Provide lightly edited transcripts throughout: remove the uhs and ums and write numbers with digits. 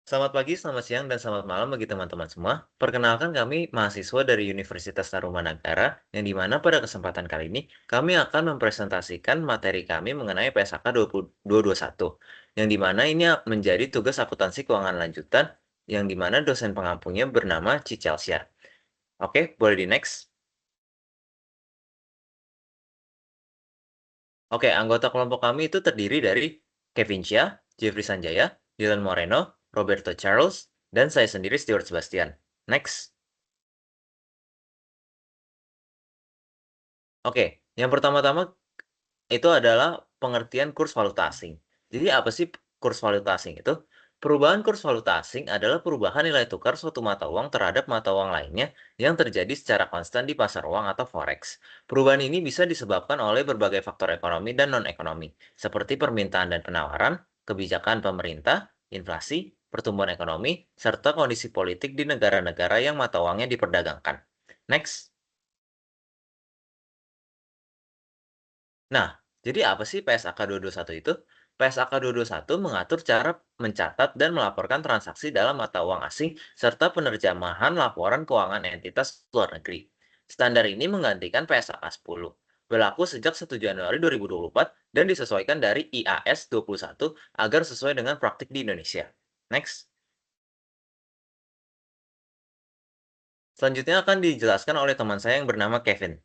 Selamat pagi, selamat siang, dan selamat malam bagi teman-teman semua. Perkenalkan kami mahasiswa dari Universitas Tarumanagara, yang dimana pada kesempatan kali ini kami akan mempresentasikan materi kami mengenai PSAK 2021, yang dimana ini menjadi tugas akuntansi keuangan lanjutan, yang dimana dosen pengampunya bernama Cicelsya. Oke, boleh di next. Oke, anggota kelompok kami itu terdiri dari Kevin Chia, Jeffrey Sanjaya, Dylan Moreno, Roberto Charles, dan saya sendiri Stuart Sebastian. Next. Oke, yang pertama-tama itu adalah pengertian kurs valuta asing. Jadi apa sih kurs valuta asing itu? Perubahan kurs valuta asing adalah perubahan nilai tukar suatu mata uang terhadap mata uang lainnya yang terjadi secara konstan di pasar uang atau forex. Perubahan ini bisa disebabkan oleh berbagai faktor ekonomi dan non-ekonomi, seperti permintaan dan penawaran, kebijakan pemerintah, inflasi, pertumbuhan ekonomi, serta kondisi politik di negara-negara yang mata uangnya diperdagangkan. Next. Nah, jadi apa sih PSAK 221 itu? PSAK 221 mengatur cara mencatat dan melaporkan transaksi dalam mata uang asing serta penerjemahan laporan keuangan entitas luar negeri. Standar ini menggantikan PSAK 10. Berlaku sejak 1 Januari 2024 dan disesuaikan dari IAS 21 agar sesuai dengan praktik di Indonesia. Next. Selanjutnya akan dijelaskan oleh teman saya yang bernama Kevin.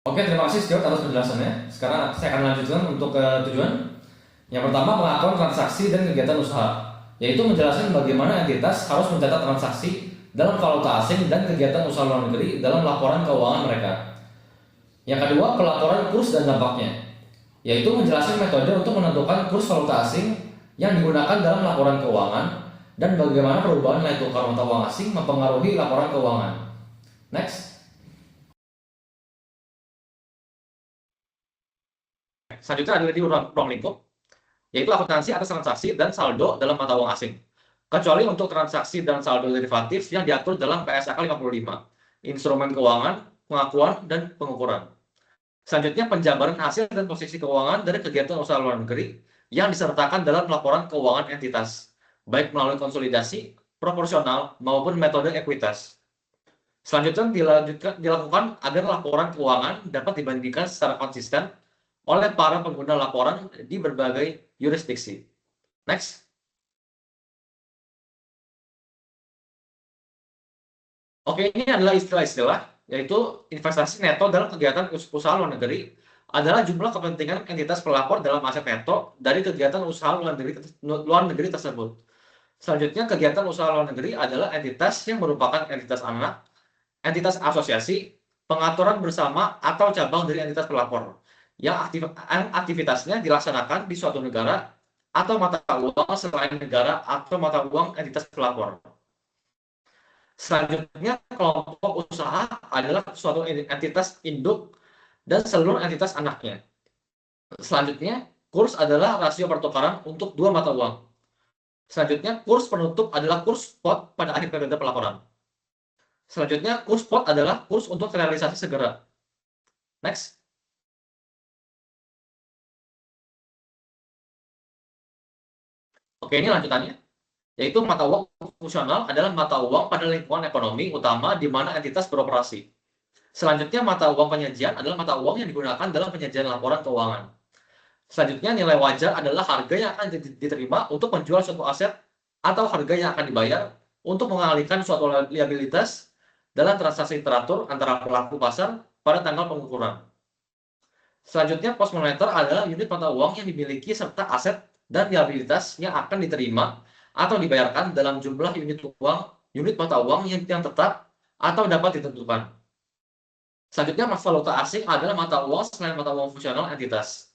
Oke, terima kasih Stuart atas penjelasannya. Sekarang saya akan lanjutkan untuk ke tujuan. Yang pertama, pengakuan transaksi dan kegiatan usaha, yaitu menjelaskan bagaimana entitas harus mencatat transaksi dalam valuta asing dan kegiatan usaha luar negeri dalam laporan keuangan mereka. Yang kedua, pelaporan kurs dan dampaknya, yaitu menjelaskan metode untuk menentukan kurs valuta asing yang digunakan dalam laporan keuangan dan bagaimana perubahan nilai tukar mata uang asing mempengaruhi laporan keuangan. Next. Selanjutnya ada di ruang lingkup, yaitu akuntansi atas transaksi dan saldo dalam mata uang asing. Kecuali untuk transaksi dan saldo derivatif yang diatur dalam PSAK 55, instrumen keuangan, pengakuan, dan pengukuran. Selanjutnya, penjabaran hasil dan posisi keuangan dari kegiatan usaha luar negeri yang disertakan dalam laporan keuangan entitas, baik melalui konsolidasi, proporsional, maupun metode ekuitas. Selanjutnya dilakukan agar laporan keuangan dapat dibandingkan secara konsisten oleh para pengguna laporan di berbagai yurisdiksi. Next. Oke, ini adalah istilah-istilah, yaitu investasi neto dalam kegiatan usaha luar negeri adalah jumlah kepentingan entitas pelapor dalam aset neto dari kegiatan usaha luar negeri tersebut. Selanjutnya, kegiatan usaha luar negeri adalah entitas yang merupakan entitas anak, entitas asosiasi, pengaturan bersama atau cabang dari entitas pelapor yang aktivitasnya dilaksanakan di suatu negara atau mata uang selain negara atau mata uang entitas pelapor. Selanjutnya, kelompok usaha adalah suatu entitas induk dan seluruh entitas anaknya. Selanjutnya, kurs adalah rasio pertukaran untuk dua mata uang. Selanjutnya, kurs penutup adalah kurs spot pada akhir periode pelaporan. Selanjutnya, kurs spot adalah kurs untuk realisasi segera. Next. Oke, ini lanjutannya. Yaitu mata uang fungsional adalah mata uang pada lingkungan ekonomi utama di mana entitas beroperasi. Selanjutnya, mata uang penyajian adalah mata uang yang digunakan dalam penyajian laporan keuangan. Selanjutnya, nilai wajar adalah harga yang akan diterima untuk menjual suatu aset atau harga yang akan dibayar untuk mengalihkan suatu liabilitas dalam transaksi teratur antara pelaku pasar pada tanggal pengukuran. Selanjutnya, post moneter adalah unit mata uang yang dimiliki serta aset dan liabilitas yang akan diterima atau dibayarkan dalam jumlah unit mata uang yang tetap atau dapat ditentukan. Selanjutnya, valuta asing adalah mata uang selain mata uang fungsional entitas.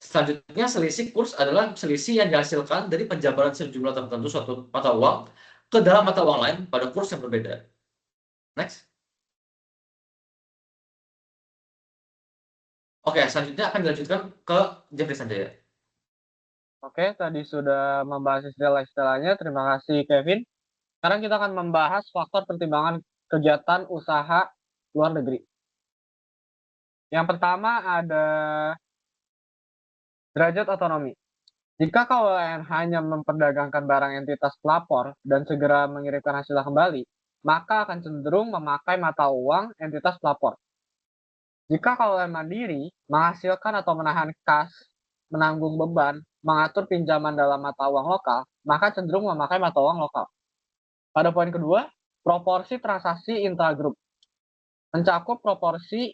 Selanjutnya, selisih kurs adalah selisih yang dihasilkan dari penjabaran sejumlah tertentu suatu mata uang ke dalam mata uang lain pada kurs yang berbeda. Next. Oke, selanjutnya akan dilanjutkan ke Jeffrey Sanjaya. Oke, tadi sudah membahas istilah-istilahnya. Terima kasih, Kevin. Sekarang kita akan membahas faktor pertimbangan kegiatan usaha luar negeri. Yang pertama ada derajat otonomi. Jika KWN hanya memperdagangkan barang entitas pelapor dan segera mengirimkan hasilnya kembali, maka akan cenderung memakai mata uang entitas pelapor. Jika KWN mandiri menghasilkan atau menahan kas, menanggung beban, mengatur pinjaman dalam mata uang lokal, maka cenderung memakai mata uang lokal. Pada poin kedua, proporsi transaksi intragrup mencakup proporsi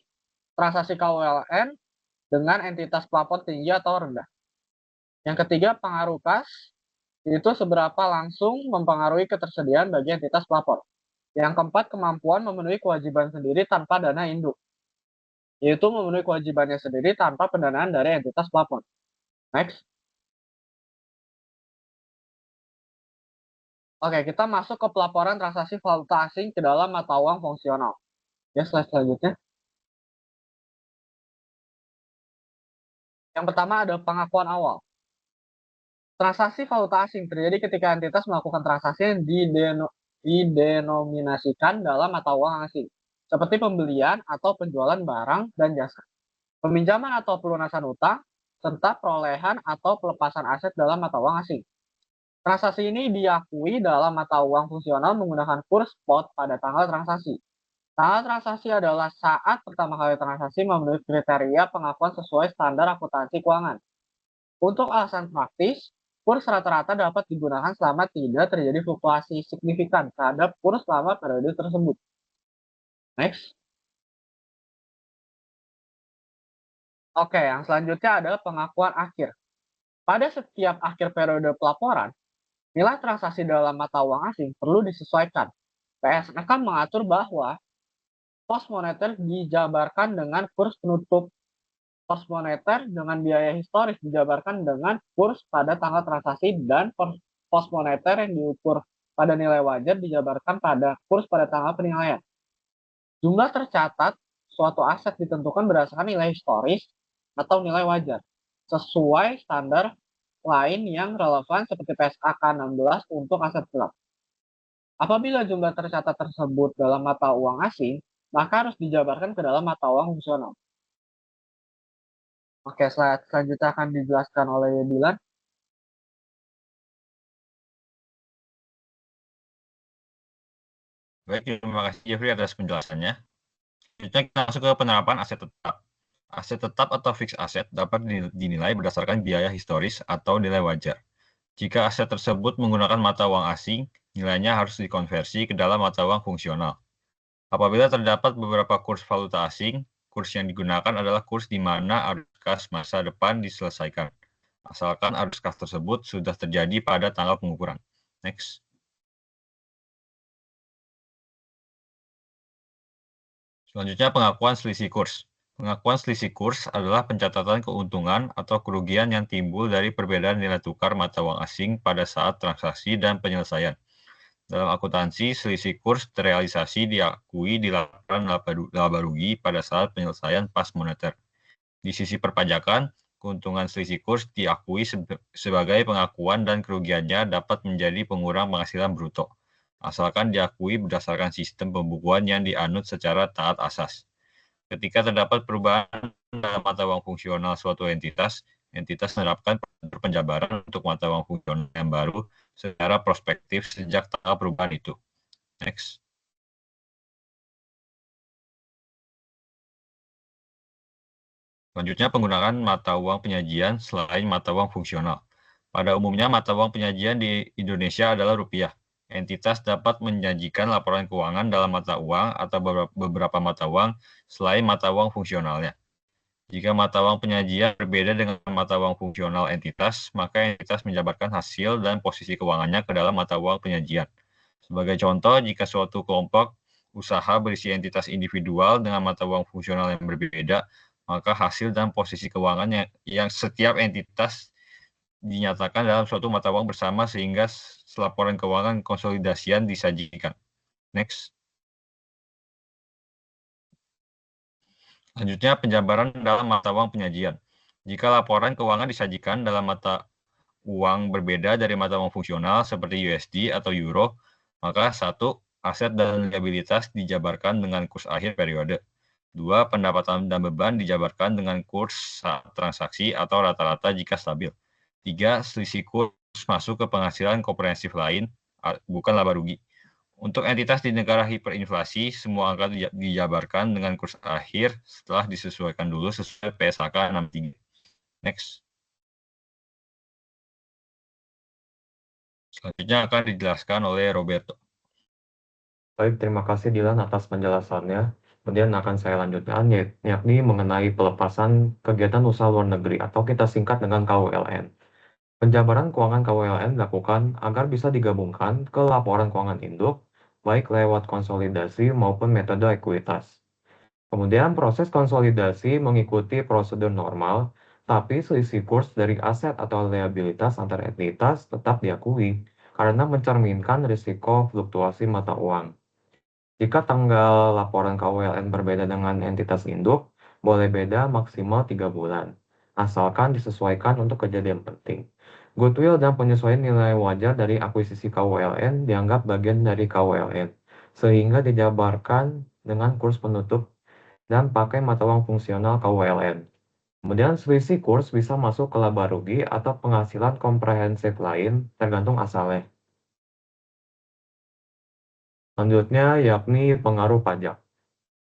transaksi KWLN dengan entitas pelapor tinggi atau rendah. Yang ketiga, pengaruh kas, itu seberapa langsung mempengaruhi ketersediaan bagi entitas pelapor. Yang keempat, kemampuan memenuhi kewajiban sendiri tanpa dana induk, yaitu memenuhi kewajibannya sendiri tanpa pendanaan dari entitas pelapor. Next. Oke, kita masuk ke pelaporan transaksi valuta asing ke dalam mata uang fungsional. Ya, slide selanjutnya. Yang pertama ada pengakuan awal. Transaksi valuta asing terjadi ketika entitas melakukan transaksi yang didenominasikan dalam mata uang asing, seperti pembelian atau penjualan barang dan jasa, peminjaman atau pelunasan utang, serta perolehan atau pelepasan aset dalam mata uang asing. Transaksi ini diakui dalam mata uang fungsional menggunakan kurs spot pada tanggal transaksi. Tanggal transaksi adalah saat pertama kali transaksi memenuhi kriteria pengakuan sesuai standar akuntansi keuangan. Untuk alasan praktis, kurs rata-rata dapat digunakan selama tidak terjadi fluktuasi signifikan terhadap kurs selama periode tersebut. Next. Oke, yang selanjutnya adalah pengakuan akhir. Pada setiap akhir periode pelaporan, nilai transaksi dalam mata uang asing perlu disesuaikan. PSNK mengatur bahwa pos moneter dijabarkan dengan kurs penutup. Pos moneter dengan biaya historis dijabarkan dengan kurs pada tanggal transaksi, dan pos moneter yang diukur pada nilai wajar dijabarkan pada kurs pada tanggal penilaian. Jumlah tercatat suatu aset ditentukan berdasarkan nilai historis atau nilai wajar, sesuai standar lain yang relevan seperti PSAK 16 untuk aset gelap. Apabila jumlah tercatat tersebut dalam mata uang asing, maka harus dijabarkan ke dalam mata uang fungsional. Oke, slide selanjutnya akan dijelaskan oleh Dilan. Baik, terima kasih Jeffrey atas penjelasannya. Selanjutnya kita masuk ke penerapan aset tetap. Aset tetap atau fixed asset dapat dinilai berdasarkan biaya historis atau nilai wajar. Jika aset tersebut menggunakan mata uang asing, nilainya harus dikonversi ke dalam mata uang fungsional. Apabila terdapat beberapa kurs valuta asing, kurs yang digunakan adalah kurs di mana arus kas masa depan diselesaikan, asalkan arus kas tersebut sudah terjadi pada tanggal pengukuran. Next. Selanjutnya, pengakuan selisih kurs. Pengakuan selisih kurs adalah pencatatan keuntungan atau kerugian yang timbul dari perbedaan nilai tukar mata uang asing pada saat transaksi dan penyelesaian. Dalam akuntansi, selisih kurs terrealisasi diakui di laporan laba rugi pada saat penyelesaian pas moneter. Di sisi perpajakan, keuntungan selisih kurs diakui sebagai pengakuan dan kerugiannya dapat menjadi pengurang penghasilan bruto, asalkan diakui berdasarkan sistem pembukuan yang dianut secara taat asas. Ketika terdapat perubahan dalam mata uang fungsional suatu entitas menerapkan penjabaran untuk mata uang fungsional yang baru secara prospektif sejak tanggal perubahan itu. Next. Selanjutnya, penggunaan mata uang penyajian selain mata uang fungsional. Pada umumnya, mata uang penyajian di Indonesia adalah rupiah. Entitas dapat menyajikan laporan keuangan dalam mata uang atau beberapa mata uang selain mata uang fungsionalnya. Jika mata uang penyajian berbeda dengan mata uang fungsional entitas, maka entitas menjabarkan hasil dan posisi keuangannya ke dalam mata uang penyajian. Sebagai contoh, jika suatu kelompok usaha berisi entitas individual dengan mata uang fungsional yang berbeda, maka hasil dan posisi keuangannya yang setiap entitas dinyatakan dalam suatu mata uang bersama sehingga laporan keuangan konsolidasian disajikan. Next. Selanjutnya, penjabaran dalam mata uang penyajian. Jika laporan keuangan disajikan dalam mata uang berbeda dari mata uang fungsional seperti USD atau Euro, maka 1. Aset dan liabilitas dijabarkan dengan kurs akhir periode. 2. Pendapatan dan beban dijabarkan dengan kurs saat transaksi atau rata-rata jika stabil. 3. Selisih kurs masuk ke penghasilan komprehensif lain, bukan laba rugi. Untuk entitas di negara hiperinflasi, semua angka dijabarkan dengan kurs akhir setelah disesuaikan dulu sesuai PSAK 63. Next. Selanjutnya akan dijelaskan oleh Roberto. Baik, terima kasih Dilan atas penjelasannya. Kemudian akan saya lanjutkan, yakni mengenai pelepasan kegiatan usaha luar negeri atau kita singkat dengan KULN. Penjabaran keuangan KULN dilakukan agar bisa digabungkan ke laporan keuangan induk, baik lewat konsolidasi maupun metode ekuitas. Kemudian proses konsolidasi mengikuti prosedur normal, tapi selisih kurs dari aset atau liabilitas antar entitas tetap diakui karena mencerminkan risiko fluktuasi mata uang. Jika tanggal laporan KULN berbeda dengan entitas induk, boleh beda maksimal 3 bulan, asalkan disesuaikan untuk kejadian penting. Goodwill dan penyesuaian nilai wajar dari akuisisi KULN dianggap bagian dari KULN, sehingga dijabarkan dengan kurs penutup dan pakai mata uang fungsional KULN. Kemudian selisih kurs bisa masuk ke laba rugi atau penghasilan komprehensif lain tergantung asalnya. Selanjutnya yakni pengaruh pajak.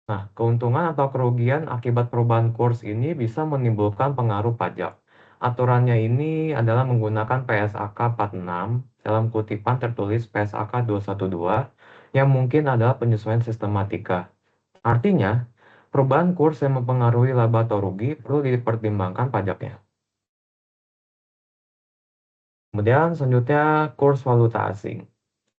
Nah, keuntungan atau kerugian akibat perubahan kurs ini bisa menimbulkan pengaruh pajak. Aturannya ini adalah menggunakan PSAK 46 dalam kutipan tertulis PSAK 212 yang mungkin adalah penyesuaian sistematika. Artinya, perubahan kurs yang mempengaruhi laba atau rugi perlu dipertimbangkan pajaknya. Kemudian selanjutnya kurs valuta asing.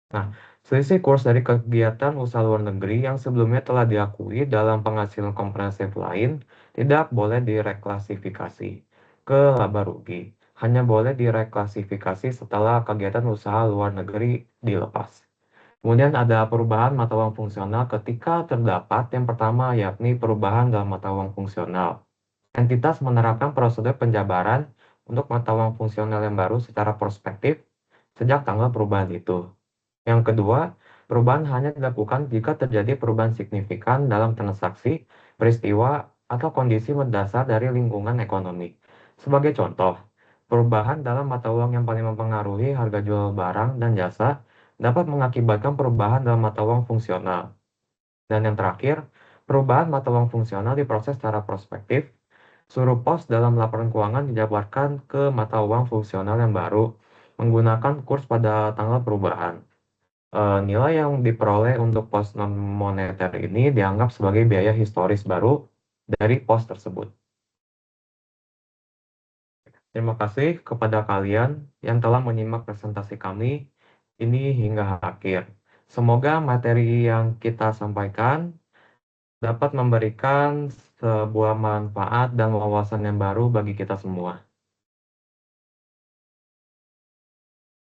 Nah, selisih kurs dari kegiatan usaha luar negeri yang sebelumnya telah diakui dalam penghasilan komprehensif lain tidak boleh direklasifikasi ke laba rugi. Hanya boleh direklasifikasi setelah kegiatan usaha luar negeri dilepas. Kemudian ada perubahan mata uang fungsional ketika terdapat yang pertama yakni perubahan dalam mata uang fungsional. Entitas menerapkan prosedur penjabaran untuk mata uang fungsional yang baru secara prospektif sejak tanggal perubahan itu. Yang kedua, perubahan hanya dilakukan jika terjadi perubahan signifikan dalam transaksi, peristiwa, atau kondisi mendasar dari lingkungan ekonomi. Sebagai contoh, perubahan dalam mata uang yang paling mempengaruhi harga jual barang dan jasa dapat mengakibatkan perubahan dalam mata uang fungsional. Dan yang terakhir, perubahan mata uang fungsional diproses secara prospektif. Suruh pos dalam laporan keuangan dijabarkan ke mata uang fungsional yang baru menggunakan kurs pada tanggal perubahan. Nilai yang diperoleh untuk pos non-moneter ini dianggap sebagai biaya historis baru dari pos tersebut. Terima kasih kepada kalian yang telah menyimak presentasi kami ini hingga akhir. Semoga materi yang kita sampaikan dapat memberikan sebuah manfaat dan wawasan yang baru bagi kita semua.